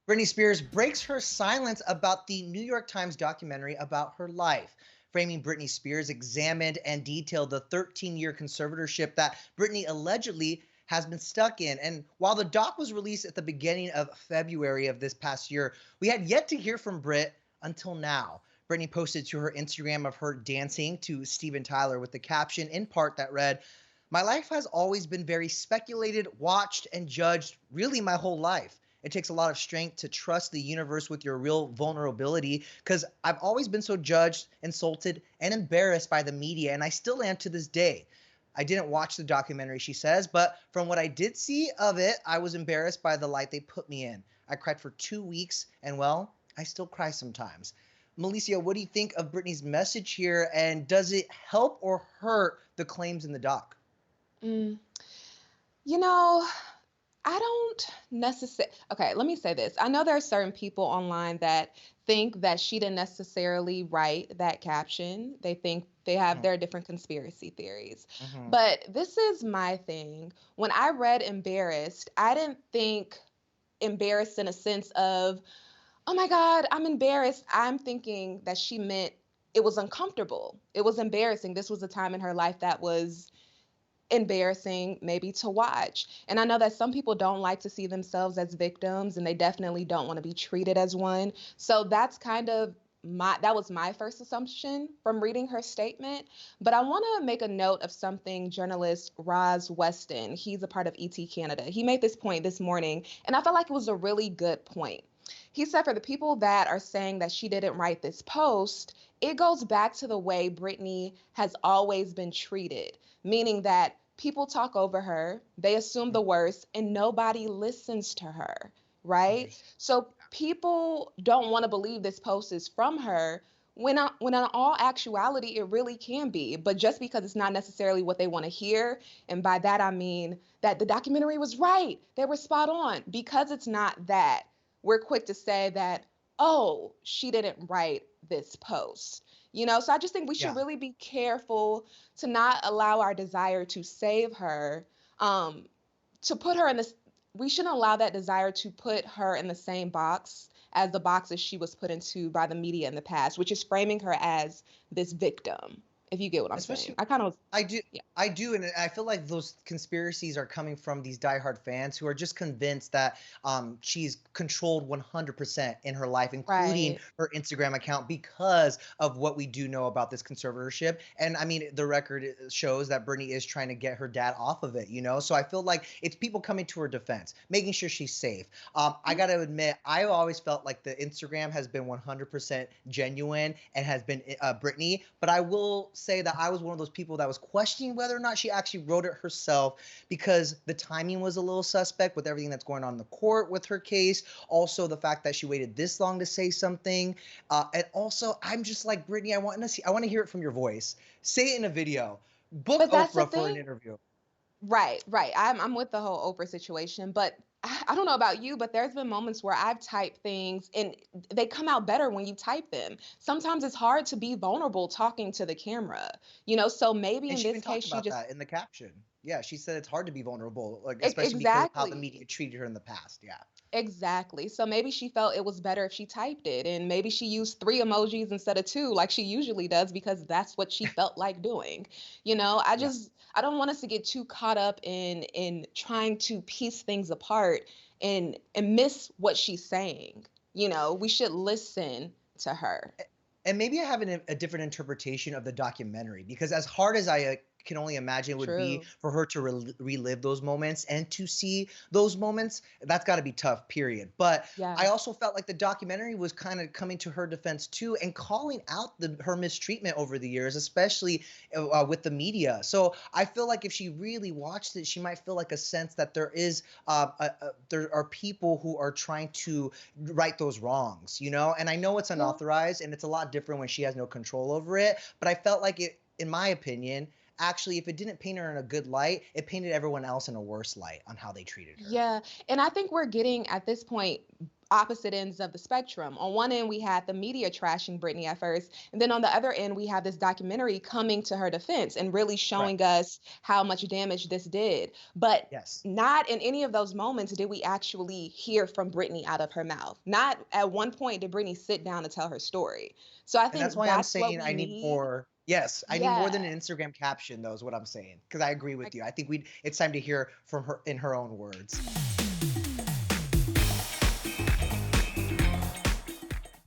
Britney Spears breaks her silence about the New York Times documentary about her life. Framing Britney Spears examined and detailed the 13-year conservatorship that Britney allegedly has been stuck in. And while the doc was released at the beginning of February of this past year, we had yet to hear from Brit until now. Britney posted to her Instagram of her dancing to Steven Tyler with the caption in part that read, "My life has always been very speculated, watched, and judged really my whole life. It takes a lot of strength to trust the universe with your real vulnerability because I've always been so judged, insulted, and embarrassed by the media, and I still am to this day. I didn't watch the documentary," she says, "but from what I did see of it, I was embarrassed by the light they put me in. I cried for 2 weeks, and well, I still cry sometimes." Malicia, what do you think of Britney's message here, and does it help or hurt the claims in the doc? Mm, you know, I don't necessarily. Okay, let me say this. I know there are certain people online that think that she didn't necessarily write that caption. They think they have Mhm, their different conspiracy theories. mhm, But this is my thing. When I read embarrassed, I didn't think embarrassed in a sense of, oh my God, I'm embarrassed. I'm thinking that she meant it was uncomfortable. It was embarrassing. This was a time in her life that was embarrassing maybe to watch. And I know that some people don't like to see themselves as victims and they definitely don't want to be treated as one. So that's kind of that was my first assumption from reading her statement. But I want to make a note of something journalist Roz Weston, he's a part of ET Canada. He made this point this morning and I felt like it was a really good point. He said for the people that are saying that she didn't write this post, it goes back to the way Britney has always been treated, meaning that people talk over her, they assume mhm. the worst, and nobody listens to her, right? Interesting. So people don't want to believe this post is from her. When in all actuality, it really can be, but just because it's not necessarily what they want to hear, and by that I mean that the documentary was right, they were spot on. Because it's not that, we're quick to say that, oh, she didn't write this post. So I just think we should Yeah. really be careful to not allow our desire to save her, um, to put her in this. We shouldn't allow that desire to put her in the same box as the boxes she was put into by the media in the past, which is framing her as this victim. If you get what I'm saying, Especially I kind of, I do yeah, I do, and I feel like those conspiracies are coming from these diehard fans who are just convinced that she's controlled 100% in her life, including right, her Instagram account, because of what we do know about this conservatorship. And I mean, the record shows that Britney is trying to get her dad off of it, you know. So I feel like it's people coming to her defense, making sure she's safe. I mm, got to admit, I always felt like the Instagram has been 100% genuine and has been Britney. But I will say that I was one of those people that was questioning whether or not she actually wrote it herself because the timing was a little suspect with everything that's going on in the court with her case. Also, the fact that she waited this long to say something, and also I'm just like Britney. I want to hear it from your voice. Say it in a video. Book but that's the Oprah for an thing. interview. Right, right. I'm with the whole Oprah situation, but I don't know about you, but there's been moments where I've typed things and they come out better when you type them. Sometimes it's hard to be vulnerable talking to the camera, so maybe And in she this even case talked she about just that in the caption. Yeah, she said it's hard to be vulnerable, like especially because of how the media exactly. treated her in the past. Yeah. Exactly. So maybe she felt it was better if she typed it and maybe she used three emojis instead of two like she usually does because that's what she felt like doing. Yeah. I don't want us to get too caught up in trying to piece things apart and miss what she's saying. We should listen to her. And maybe I have a different interpretation of the documentary because as hard as I can only imagine it would be True. for her to relive those moments and to see those moments, that's got to be tough, period. But I Yeah. also felt like the documentary was kind of coming to her defense too and calling out her mistreatment over the years, especially with the media. So I feel like if she really watched it, she might feel like a sense that there are people who are trying to right those wrongs, you know? And I know it's Yeah. unauthorized and it's a lot different when she has no control over it, but I felt like it, in my opinion, actually, if it didn't paint her in a good light, it painted everyone else in a worse light on how they treated her. Yeah, and I think we're getting at this point. opposite ends of the spectrum. On one end, we had the media trashing Britney at first, and then on the other end, we have this documentary coming to her defense and really Right. showing us how much damage this did. But Yes. not in any of those moments did we actually hear from Britney out of her mouth. Not at one point did Britney sit down and tell her story. So I And that's think why I'm that's what saying we I need need. more. Yes, I need more Yeah. than an Instagram caption, though, is what I'm saying. Because I agree with you. I think it's time to hear from her in her own words.